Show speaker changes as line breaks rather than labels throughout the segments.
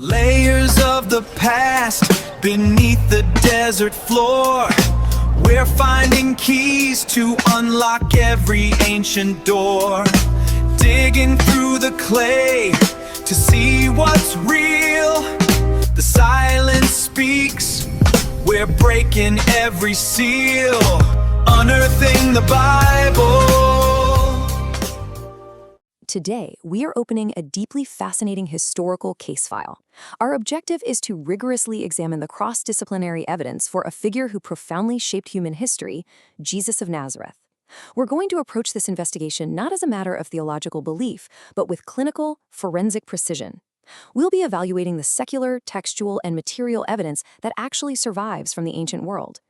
Layers of the past beneath the desert floor. We're finding keys to unlock every ancient door. Digging through the clay to see what's real. The silence speaks. We're breaking every seal. Unearthing the Bible.
Today, we are opening a deeply fascinating historical case file. Our objective is to rigorously examine the cross-disciplinary evidence for a figure who profoundly shaped human history, Jesus of Nazareth. We're going to approach this investigation not as a matter of theological belief, but with clinical, forensic precision. We'll be evaluating the secular, textual, and material evidence that actually survives from the ancient world.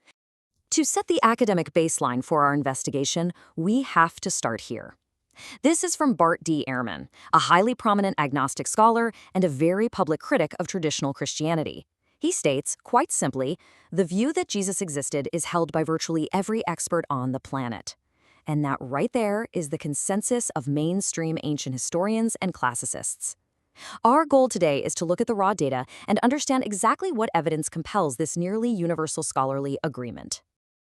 To set the academic baseline for our investigation, we have to start here. This is from Bart D. Ehrman, a highly prominent agnostic scholar and a very public critic of traditional Christianity. He states, quite simply, the view that Jesus existed is held by virtually every expert on the planet. And that right there is the consensus of mainstream ancient historians and classicists. Our goal today is to look at the raw data and understand exactly what evidence compels this nearly universal scholarly agreement.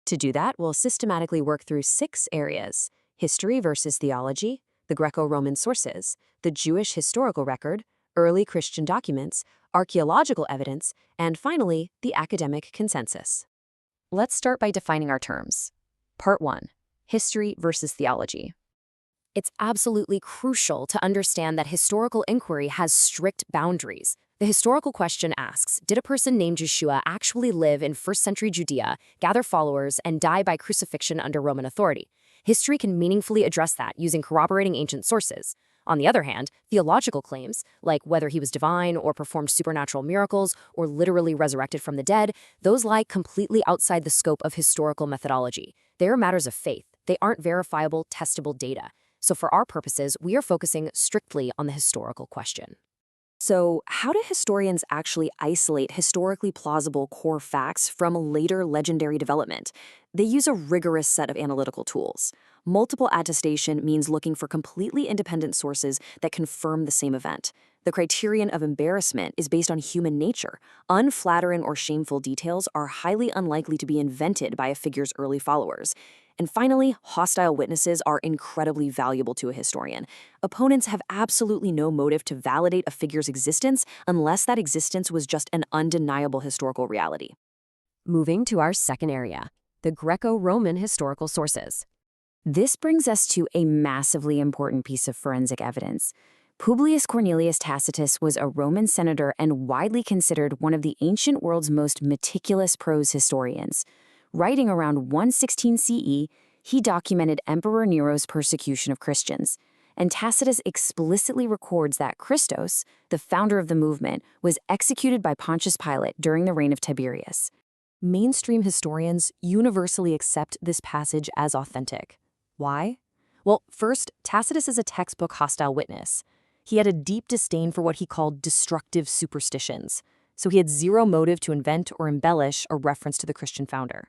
To do that, we'll systematically work through 6 areas: history versus theology, the Greco-Roman sources, the Jewish historical record, early Christian documents, archaeological evidence, and finally, the academic consensus. Let's start by defining our terms. Part 1. History versus theology. It's absolutely crucial to understand that historical inquiry has strict boundaries. The historical question asks, did a person named Yeshua actually live in first-century Judea, gather followers, and die by crucifixion under Roman authority? History can meaningfully address that using corroborating ancient sources. On the other hand, theological claims, like whether he was divine or performed supernatural miracles or literally resurrected from the dead, those lie completely outside the scope of historical methodology. They are matters of faith. They aren't verifiable, testable data. So for our purposes, we are focusing strictly on the historical question. So, how do historians actually isolate historically plausible core facts from later legendary development? They use a rigorous set of analytical tools. Multiple attestation means looking for completely independent sources that confirm the same event. The criterion of embarrassment is based on human nature. Unflattering or shameful details are highly unlikely to be invented by a figure's early followers. And finally, hostile witnesses are incredibly valuable to a historian. Opponents have absolutely no motive to validate a figure's existence unless that existence was just an undeniable historical reality. Moving to our second area, the Greco-Roman historical sources. This brings us to a massively important piece of forensic evidence. Publius Cornelius Tacitus was a Roman senator and widely considered one of the ancient world's most meticulous prose historians. Writing around 116 CE, he documented Emperor Nero's persecution of Christians. And Tacitus explicitly records that Christos, the founder of the movement, was executed by Pontius Pilate during the reign of Tiberius. Mainstream historians universally accept this passage as authentic. Why? Well, first, Tacitus is a textbook hostile witness. He had a deep disdain for what he called destructive superstitions, so he had zero motive to invent or embellish a reference to the Christian founder.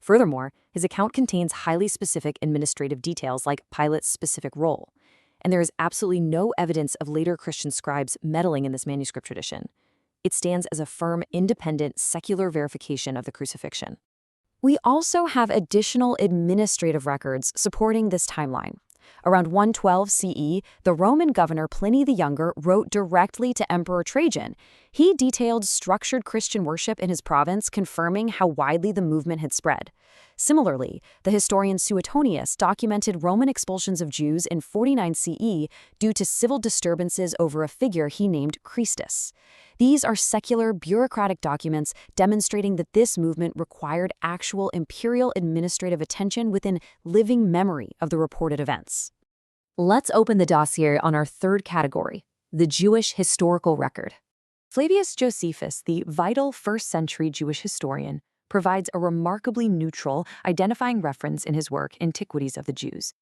Furthermore, his account contains highly specific administrative details like Pilate's specific role, and there is absolutely no evidence of later Christian scribes meddling in this manuscript tradition. It stands as a firm, independent, secular verification of the crucifixion. We also have additional administrative records supporting this timeline. Around 112 CE, the Roman governor Pliny the Younger wrote directly to Emperor Trajan. He detailed structured Christian worship in his province, confirming how widely the movement had spread. Similarly, the historian Suetonius documented Roman expulsions of Jews in 49 CE due to civil disturbances over a figure he named Christus. These are secular, bureaucratic documents demonstrating that this movement required actual imperial administrative attention within living memory of the reported events. Let's open the dossier on our third category, the Jewish historical record. Flavius Josephus, the vital first-century Jewish historian, provides a remarkably neutral, identifying reference in his work Antiquities of the Jews.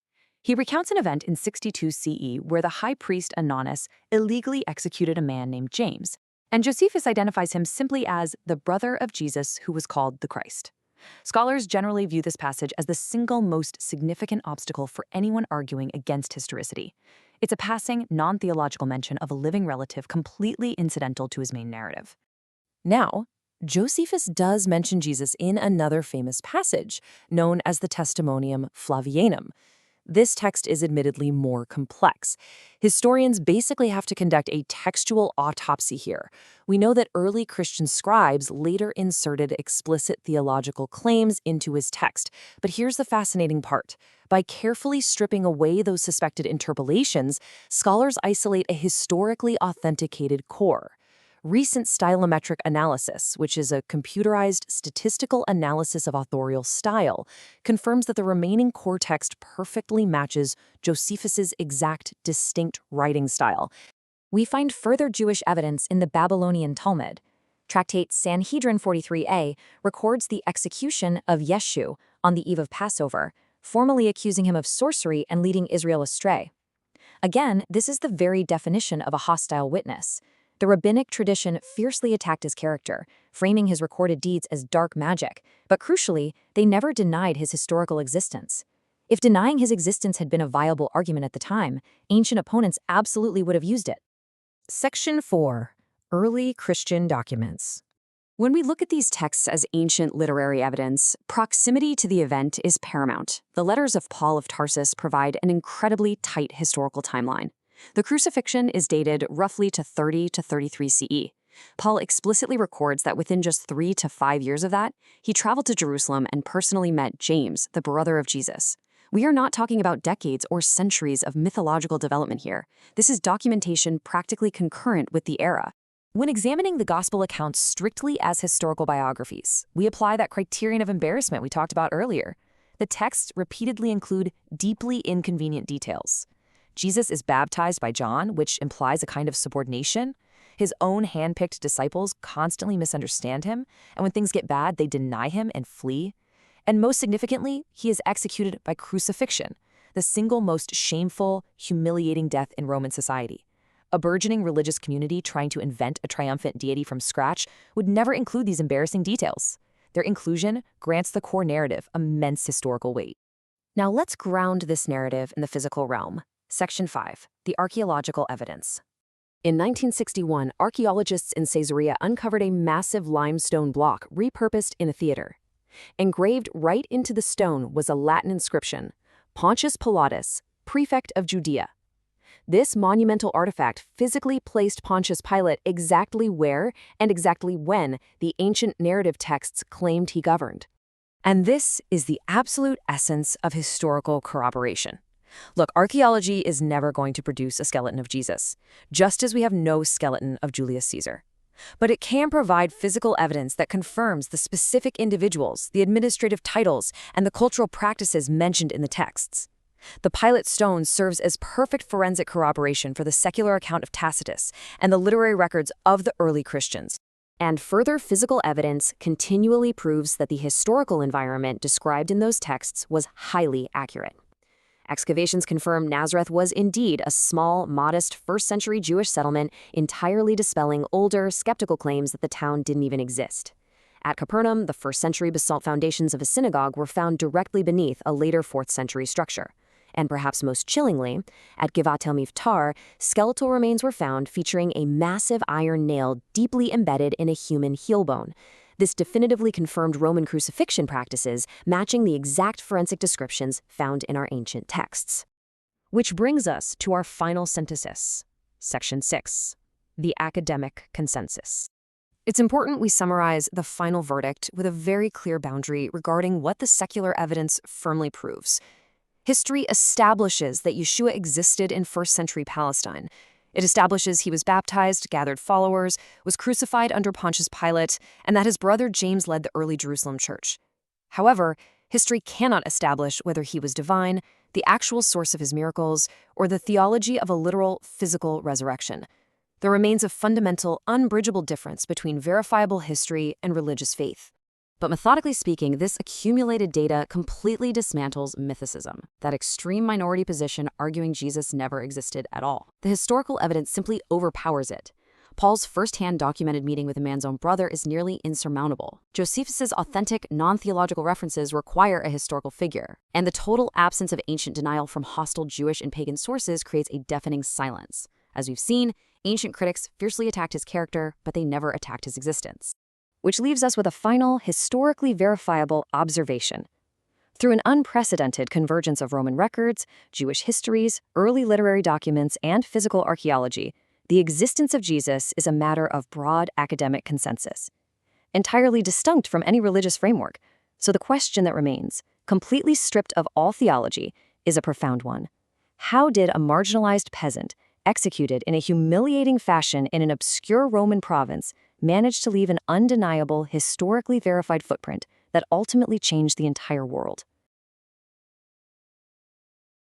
He recounts an event in 62 CE where the high priest Ananus illegally executed a man named James, and Josephus identifies him simply as the brother of Jesus who was called the Christ. Scholars generally view this passage as the single most significant obstacle for anyone arguing against historicity. It's a passing, non-theological mention of a living relative completely incidental to his main narrative. Now, Josephus does mention Jesus in another famous passage, known as the Testimonium Flavianum. This text is admittedly more complex. Historians basically have to conduct a textual autopsy here. We know that early Christian scribes later inserted explicit theological claims into his text. But here's the fascinating part. By carefully stripping away those suspected interpolations, scholars isolate a historically authenticated core. Recent stylometric analysis, which is a computerized statistical analysis of authorial style, confirms that the remaining core text perfectly matches Josephus's exact, distinct writing style. We find further Jewish evidence in the Babylonian Talmud. Tractate Sanhedrin 43a records the execution of Yeshu on the eve of Passover, formally accusing him of sorcery and leading Israel astray. Again, this is the very definition of a hostile witness. The rabbinic tradition fiercely attacked his character, framing his recorded deeds as dark magic, but crucially, they never denied his historical existence. If denying his existence had been a viable argument at the time, ancient opponents absolutely would have used it. Section 4. Early Christian Documents. When we look at these texts as ancient literary evidence, proximity to the event is paramount. The letters of Paul of Tarsus provide an incredibly tight historical timeline. The crucifixion is dated roughly to 30 to 33 CE. Paul explicitly records that within just 3 to 5 years of that, he traveled to Jerusalem and personally met James, the brother of Jesus. We are not talking about decades or centuries of mythological development here. This is documentation practically concurrent with the era. When examining the gospel accounts strictly as historical biographies, we apply that criterion of embarrassment we talked about earlier. The texts repeatedly include deeply inconvenient details. Jesus is baptized by John, which implies a kind of subordination. His own hand-picked disciples constantly misunderstand him, and when things get bad, they deny him and flee. And most significantly, he is executed by crucifixion, the single most shameful, humiliating death in Roman society. A burgeoning religious community trying to invent a triumphant deity from scratch would never include these embarrassing details. Their inclusion grants the core narrative immense historical weight. Now let's ground this narrative in the physical realm. Section 5. The Archaeological Evidence. In 1961, archaeologists in Caesarea uncovered a massive limestone block repurposed in a theater. Engraved right into the stone was a Latin inscription, Pontius Pilatus, prefect of Judea. This monumental artifact physically placed Pontius Pilate exactly where and exactly when the ancient narrative texts claimed he governed. And this is the absolute essence of historical corroboration. Look, archaeology is never going to produce a skeleton of Jesus, just as we have no skeleton of Julius Caesar. But it can provide physical evidence that confirms the specific individuals, the administrative titles, and the cultural practices mentioned in the texts. The Pilate Stone serves as perfect forensic corroboration for the secular account of Tacitus and the literary records of the early Christians. And further physical evidence continually proves that the historical environment described in those texts was highly accurate. Excavations confirm Nazareth was indeed a small, modest first-century Jewish settlement, entirely dispelling older, skeptical claims that the town didn't even exist. At Capernaum, the first-century basalt foundations of a synagogue were found directly beneath a later 4th-century structure. And perhaps most chillingly, at Giv'at ha-Mivtar, skeletal remains were found featuring a massive iron nail deeply embedded in a human heel bone. This definitively confirmed Roman crucifixion practices, matching the exact forensic descriptions found in our ancient texts. Which brings us to our final synthesis, Section 6, the academic consensus. It's important we summarize the final verdict with a very clear boundary regarding what the secular evidence firmly proves. History establishes that Yeshua existed in first-century Palestine. It establishes he was baptized, gathered followers, was crucified under Pontius Pilate, and that his brother James led the early Jerusalem church. However, history cannot establish whether he was divine, the actual source of his miracles, or the theology of a literal, physical resurrection. There remains a fundamental, unbridgeable difference between verifiable history and religious faith. But methodically speaking, this accumulated data completely dismantles mythicism, that extreme minority position arguing Jesus never existed at all. The historical evidence simply overpowers it. Paul's first-hand documented meeting with a man's own brother is nearly insurmountable. Josephus's authentic, non-theological references require a historical figure, and the total absence of ancient denial from hostile Jewish and pagan sources creates a deafening silence. As we've seen, ancient critics fiercely attacked his character, but they never attacked his existence. Which leaves us with a final, historically verifiable observation. Through an unprecedented convergence of Roman records, Jewish histories, early literary documents, and physical archaeology, the existence of Jesus is a matter of broad academic consensus, entirely distinct from any religious framework. So the question that remains, completely stripped of all theology, is a profound one. How did a marginalized peasant, executed in a humiliating fashion in an obscure Roman province, manage to leave an undeniable, historically verified footprint that ultimately changed the entire world?